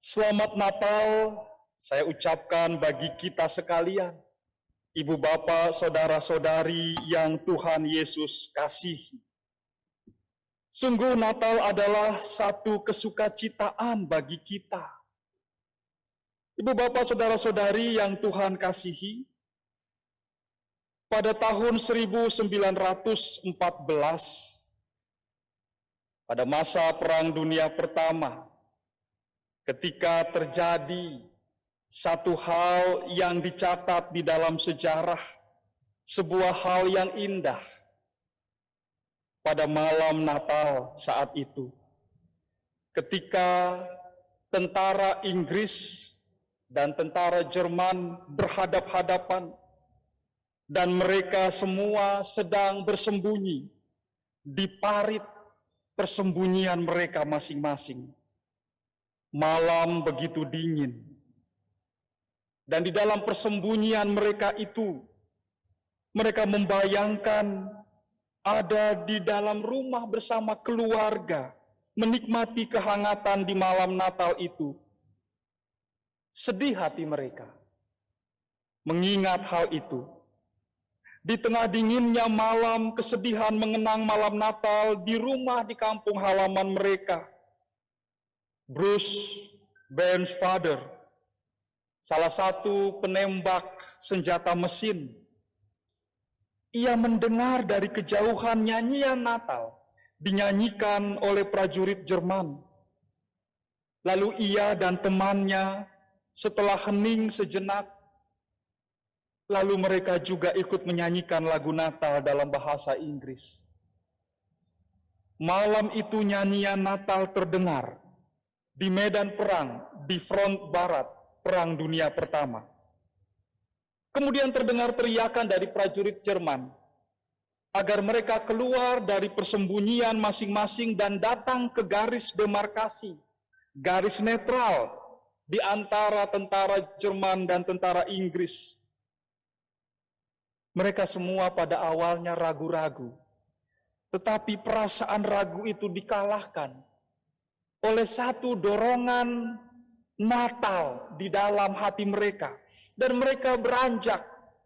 Selamat Natal saya ucapkan bagi kita sekalian, Ibu Bapak, Saudara-saudari yang Tuhan Yesus kasihi. Sungguh Natal adalah satu kesukacitaan bagi kita. Ibu Bapak, Saudara-saudari yang Tuhan kasihi, pada tahun 1914, pada masa Perang Dunia Pertama, ketika terjadi satu hal yang dicatat di dalam sejarah, sebuah hal yang indah. Pada malam Natal saat itu, ketika tentara Inggris dan tentara Jerman berhadap-hadapan, dan mereka semua sedang bersembunyi di parit persembunyian mereka masing-masing. Malam begitu dingin, dan di dalam persembunyian mereka itu, mereka membayangkan ada di dalam rumah bersama keluarga, menikmati kehangatan di malam Natal itu. Sedih hati mereka mengingat hal itu. Di tengah dinginnya malam, kesedihan mengenang malam Natal di rumah di kampung halaman mereka. Bruce Bairnsfather, salah satu penembak senjata mesin, ia mendengar dari kejauhan nyanyian Natal dinyanyikan oleh prajurit Jerman. Lalu ia dan temannya setelah hening sejenak, lalu mereka juga ikut menyanyikan lagu Natal dalam bahasa Inggris. Malam itu nyanyian Natal terdengar di medan perang di front barat Perang Dunia Pertama. Kemudian terdengar teriakan dari prajurit Jerman agar mereka keluar dari persembunyian masing-masing dan datang ke garis demarkasi, garis netral di antara tentara Jerman dan tentara Inggris. Mereka semua pada awalnya ragu-ragu, tetapi perasaan ragu itu dikalahkan oleh satu dorongan Natal di dalam hati mereka, dan mereka beranjak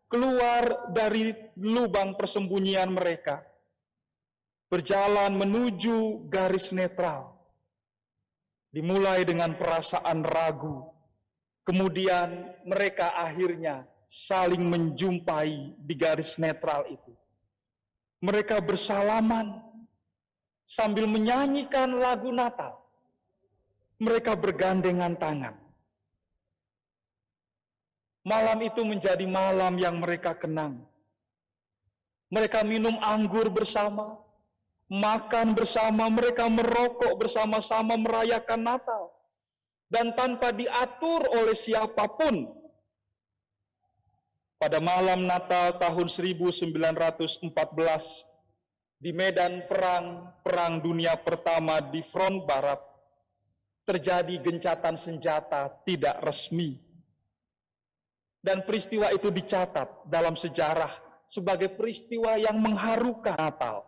keluar dari lubang persembunyian mereka, berjalan menuju garis netral. Dimulai dengan perasaan ragu, kemudian mereka akhirnya saling menjumpai di garis netral itu. Mereka bersalaman sambil menyanyikan lagu Natal. Mereka bergandengan tangan. Malam itu menjadi malam yang mereka kenang. Mereka minum anggur bersama, makan bersama, mereka merokok bersama-sama merayakan Natal. Dan tanpa diatur oleh siapapun, pada malam Natal tahun 1914, di medan Perang Dunia Pertama di front barat, terjadi gencatan senjata tidak resmi. Dan peristiwa itu dicatat dalam sejarah sebagai peristiwa yang mengharukan Natal.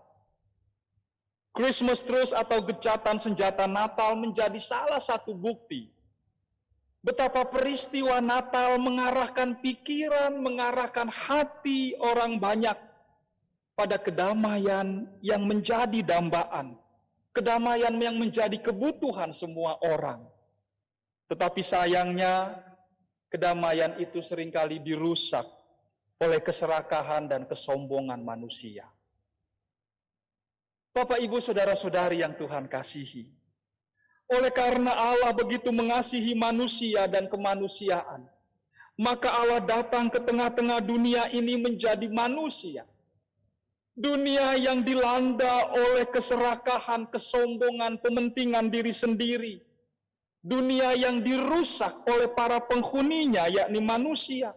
Christmas truce atau gencatan senjata Natal menjadi salah satu bukti betapa peristiwa Natal mengarahkan pikiran, mengarahkan hati orang banyak pada kedamaian yang menjadi dambaan, kedamaian yang menjadi kebutuhan semua orang. Tetapi sayangnya, kedamaian itu seringkali dirusak oleh keserakahan dan kesombongan manusia. Bapak, Ibu, Saudara-saudari yang Tuhan kasihi, oleh karena Allah begitu mengasihi manusia dan kemanusiaan, maka Allah datang ke tengah-tengah dunia ini menjadi manusia. Dunia yang dilanda oleh keserakahan, kesombongan, pementingan diri sendiri. Dunia yang dirusak oleh para penghuninya, yakni manusia.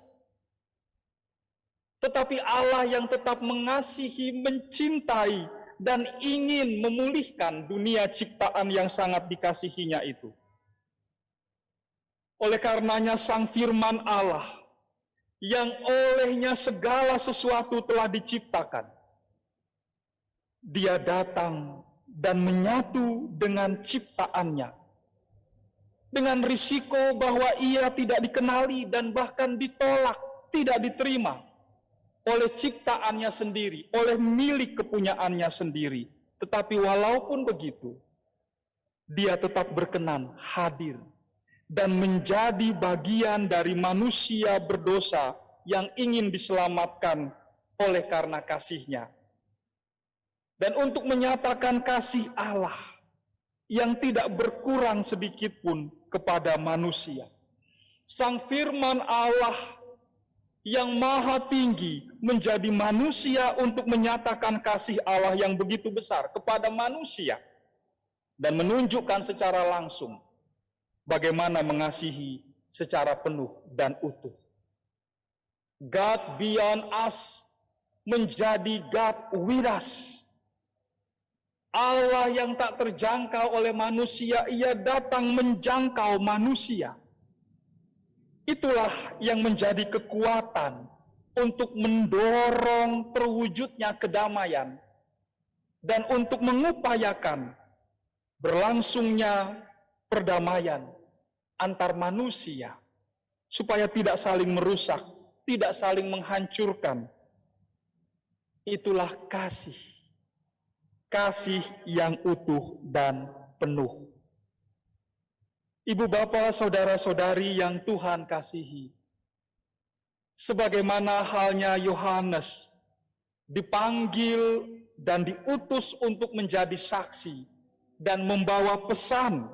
Tetapi Allah yang tetap mengasihi, mencintai, dan ingin memulihkan dunia ciptaan yang sangat dikasihinya itu. Oleh karenanya Sang Firman Allah, yang olehnya segala sesuatu telah diciptakan, Dia datang dan menyatu dengan ciptaannya. dengan risiko bahwa ia tidak dikenali dan bahkan ditolak, tidak diterima oleh ciptaannya sendiri, oleh milik kepunyaannya sendiri. Tetapi walaupun begitu, dia tetap berkenan hadir dan menjadi bagian dari manusia berdosa yang ingin diselamatkan oleh karena kasih-Nya. Dan untuk menyatakan kasih Allah yang tidak berkurang sedikit pun kepada manusia, Sang Firman Allah yang maha tinggi menjadi manusia untuk menyatakan kasih Allah yang begitu besar kepada manusia dan menunjukkan secara langsung bagaimana mengasihi secara penuh dan utuh. God beyond us menjadi God with us. Allah yang tak terjangkau oleh manusia, ia datang menjangkau manusia. Itulah yang menjadi kekuatan untuk mendorong terwujudnya kedamaian dan untuk mengupayakan berlangsungnya perdamaian antar manusia supaya tidak saling merusak, tidak saling menghancurkan. Itulah kasih. Kasih yang utuh dan penuh. Ibu bapak, saudara-saudari yang Tuhan kasihi, sebagaimana halnya Yohanes dipanggil dan diutus untuk menjadi saksi dan membawa pesan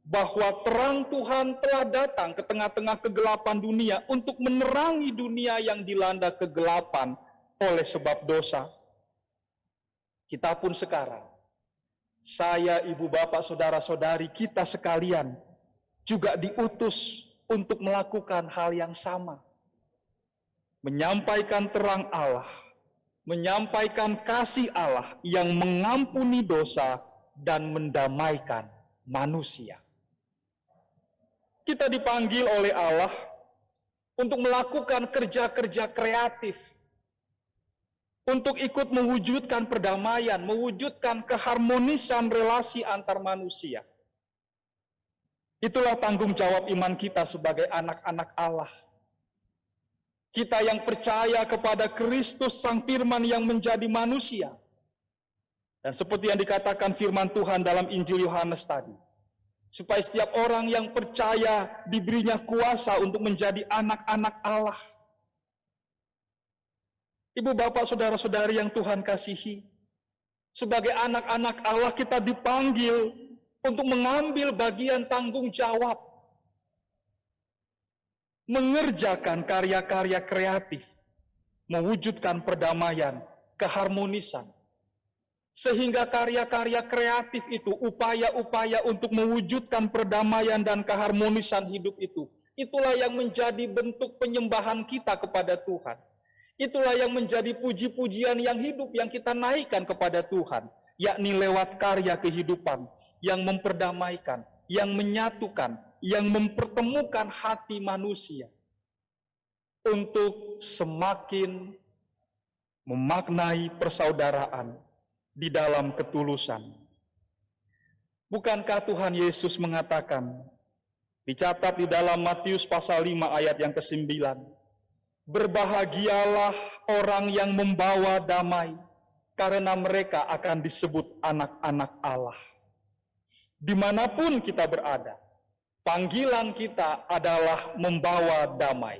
bahwa terang Tuhan telah datang ke tengah-tengah kegelapan dunia untuk menerangi dunia yang dilanda kegelapan oleh sebab dosa. Kita pun sekarang, saya, ibu bapak, saudara-saudari, kita sekalian juga diutus untuk melakukan hal yang sama. Menyampaikan terang Allah, menyampaikan kasih Allah yang mengampuni dosa dan mendamaikan manusia. Kita dipanggil oleh Allah untuk melakukan kerja-kerja kreatif, untuk ikut mewujudkan perdamaian, mewujudkan keharmonisan relasi antar manusia. Itulah tanggung jawab iman kita sebagai anak-anak Allah. Kita yang percaya kepada Kristus Sang Firman yang menjadi manusia. Dan seperti yang dikatakan firman Tuhan dalam Injil Yohanes tadi, supaya setiap orang yang percaya diberinya kuasa untuk menjadi anak-anak Allah. Ibu bapak saudara-saudari yang Tuhan kasihi, sebagai anak-anak Allah kita dipanggil untuk mengambil bagian tanggung jawab, mengerjakan karya-karya kreatif, mewujudkan perdamaian, keharmonisan, sehingga karya-karya kreatif itu, upaya-upaya untuk mewujudkan perdamaian dan keharmonisan hidup itu, itulah yang menjadi bentuk penyembahan kita kepada Tuhan. Itulah yang menjadi puji-pujian yang hidup yang kita naikkan kepada Tuhan, yakni lewat karya kehidupan yang memperdamaikan, yang menyatukan, yang mempertemukan hati manusia untuk semakin memaknai persaudaraan di dalam ketulusan. Bukankah Tuhan Yesus mengatakan, dicatat di dalam Matius pasal 5 ayat yang ke-9, berbahagialah orang yang membawa damai, karena mereka akan disebut anak-anak Allah. Dimanapun kita berada, panggilan kita adalah membawa damai.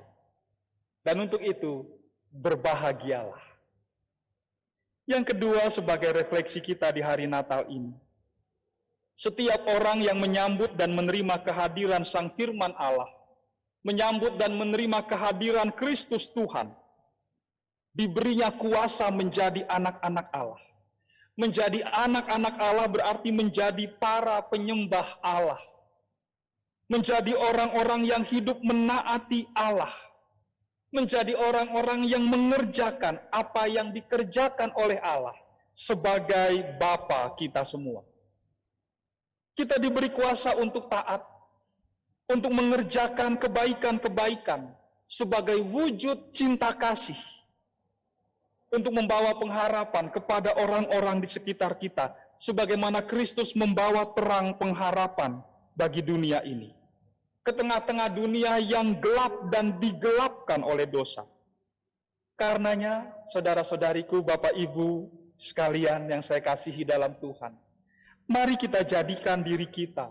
Dan untuk itu, berbahagialah. Yang kedua, sebagai refleksi kita di hari Natal ini, setiap orang yang menyambut dan menerima kehadiran Sang Firman Allah, menyambut dan menerima kehadiran Kristus Tuhan, diberinya kuasa menjadi anak-anak Allah. Menjadi anak-anak Allah berarti menjadi para penyembah Allah. Menjadi orang-orang yang hidup menaati Allah. Menjadi orang-orang yang mengerjakan apa yang dikerjakan oleh Allah sebagai Bapa kita semua. Kita diberi kuasa untuk taat, untuk mengerjakan kebaikan-kebaikan sebagai wujud cinta kasih, untuk membawa pengharapan kepada orang-orang di sekitar kita, sebagaimana Kristus membawa terang pengharapan bagi dunia ini. ke tengah-tengah dunia yang gelap dan digelapkan oleh dosa. Karenanya, saudara-saudariku, Bapak Ibu sekalian yang saya kasihi dalam Tuhan, mari kita jadikan diri kita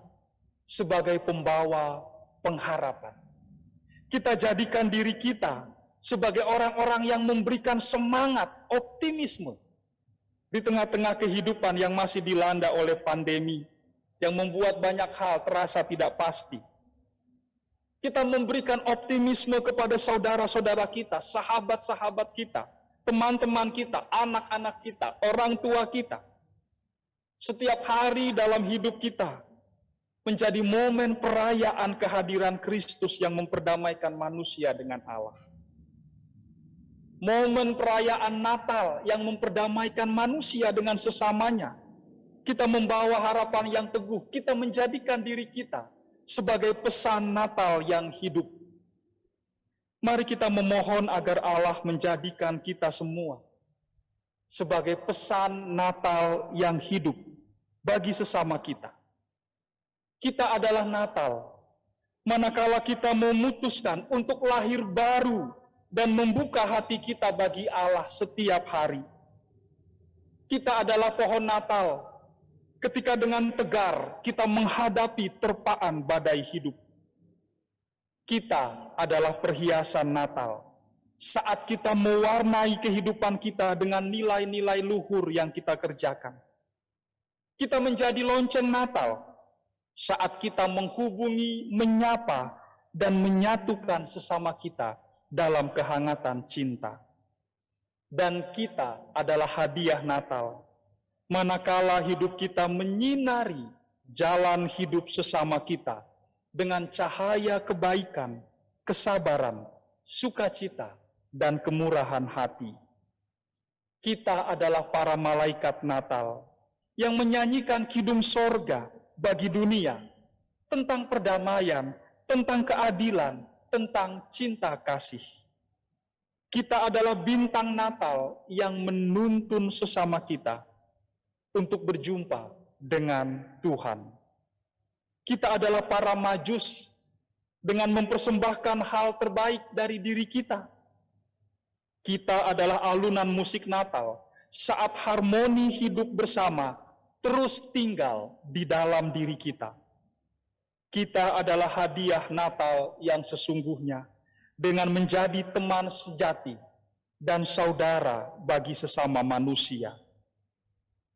sebagai pembawa pengharapan. Kita jadikan diri kita sebagai orang-orang yang memberikan semangat, optimisme di tengah-tengah kehidupan yang masih dilanda oleh pandemi, yang membuat banyak hal terasa tidak pasti. Kita memberikan optimisme kepada saudara-saudara kita, sahabat-sahabat kita, teman-teman kita, anak-anak kita, orang tua kita. Setiap hari dalam hidup kita menjadi momen perayaan kehadiran Kristus yang memperdamaikan manusia dengan Allah. Momen perayaan Natal yang memperdamaikan manusia dengan sesamanya. Kita membawa harapan yang teguh, kita menjadikan diri kita sebagai pesan Natal yang hidup. Mari kita memohon agar Allah menjadikan kita semua sebagai pesan Natal yang hidup bagi sesama kita. Kita adalah Natal, manakala kita memutuskan untuk lahir baru dan membuka hati kita bagi Allah setiap hari. Kita adalah pohon Natal, ketika dengan tegar kita menghadapi terpaan badai hidup. Kita adalah perhiasan Natal, saat kita mewarnai kehidupan kita dengan nilai-nilai luhur yang kita kerjakan. Kita menjadi lonceng Natal, saat kita menghubungi, menyapa, dan menyatukan sesama kita dalam kehangatan cinta. Dan kita adalah hadiah Natal, manakala hidup kita menyinari jalan hidup sesama kita dengan cahaya kebaikan, kesabaran, sukacita, dan kemurahan hati. Kita adalah para malaikat Natal yang menyanyikan kidung sorga bagi dunia tentang perdamaian, tentang keadilan, tentang cinta kasih. Kita adalah bintang Natal yang menuntun sesama kita untuk berjumpa dengan Tuhan. Kita adalah para majus dengan mempersembahkan hal terbaik dari diri kita. Kita adalah alunan musik Natal saat harmoni hidup bersama terus tinggal di dalam diri kita. Kita adalah hadiah Natal yang sesungguhnya dengan menjadi teman sejati dan saudara bagi sesama manusia.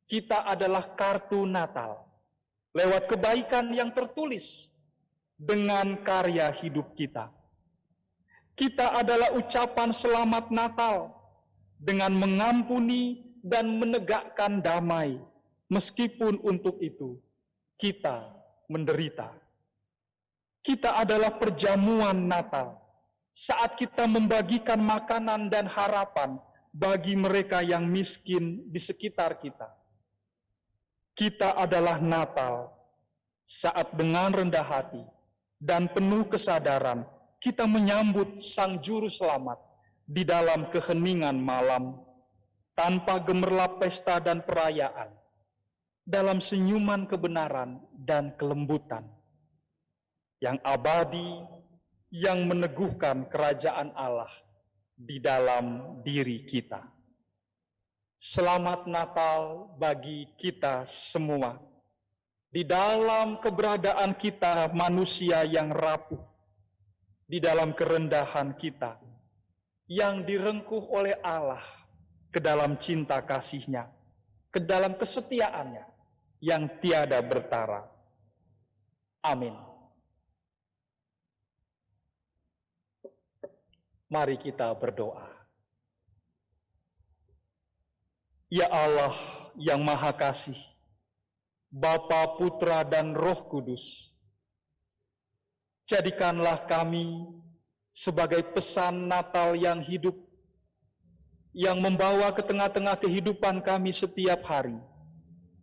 Kita adalah kartu Natal lewat kebaikan yang tertulis dengan karya hidup kita. Kita adalah ucapan selamat Natal dengan mengampuni dan menegakkan damai, meskipun untuk itu kita menderita. Kita adalah perjamuan Natal saat kita membagikan makanan dan harapan bagi mereka yang miskin di sekitar kita. Kita adalah Natal saat dengan rendah hati dan penuh kesadaran kita menyambut Sang Juru Selamat di dalam keheningan malam, tanpa gemerlap pesta dan perayaan, dalam senyuman kebenaran dan kelembutan yang abadi, yang meneguhkan kerajaan Allah di dalam diri kita. Selamat Natal bagi kita semua. Di dalam keberadaan kita manusia yang rapuh, di dalam kerendahan kita, yang direngkuh oleh Allah ke dalam cinta kasih-Nya, ke dalam kesetiaan-Nya yang tiada bertara. Amin. Mari kita berdoa. Ya Allah yang Maha Kasih, Bapa, Putra, dan Roh Kudus, jadikanlah kami sebagai pesan Natal yang hidup, yang membawa ke tengah-tengah kehidupan kami setiap hari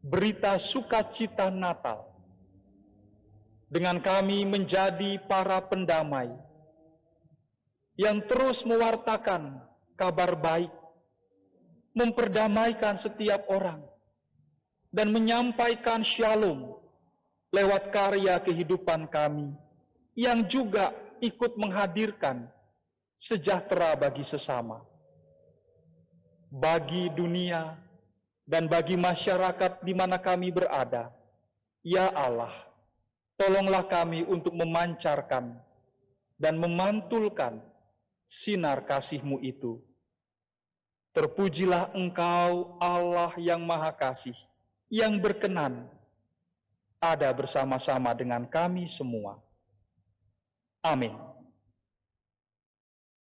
berita sukacita Natal, dengan kami menjadi para pendamai yang terus mewartakan kabar baik, memperdamaikan setiap orang, dan menyampaikan shalom lewat karya kehidupan kami, yang juga ikut menghadirkan sejahtera bagi sesama, bagi dunia, dan bagi masyarakat di mana kami berada. Ya Allah, tolonglah kami untuk memancarkan dan memantulkan sinar kasih-Mu itu. Terpujilah Engkau, Allah yang Maha Kasih, yang berkenan ada bersama-sama dengan kami semua. Amin.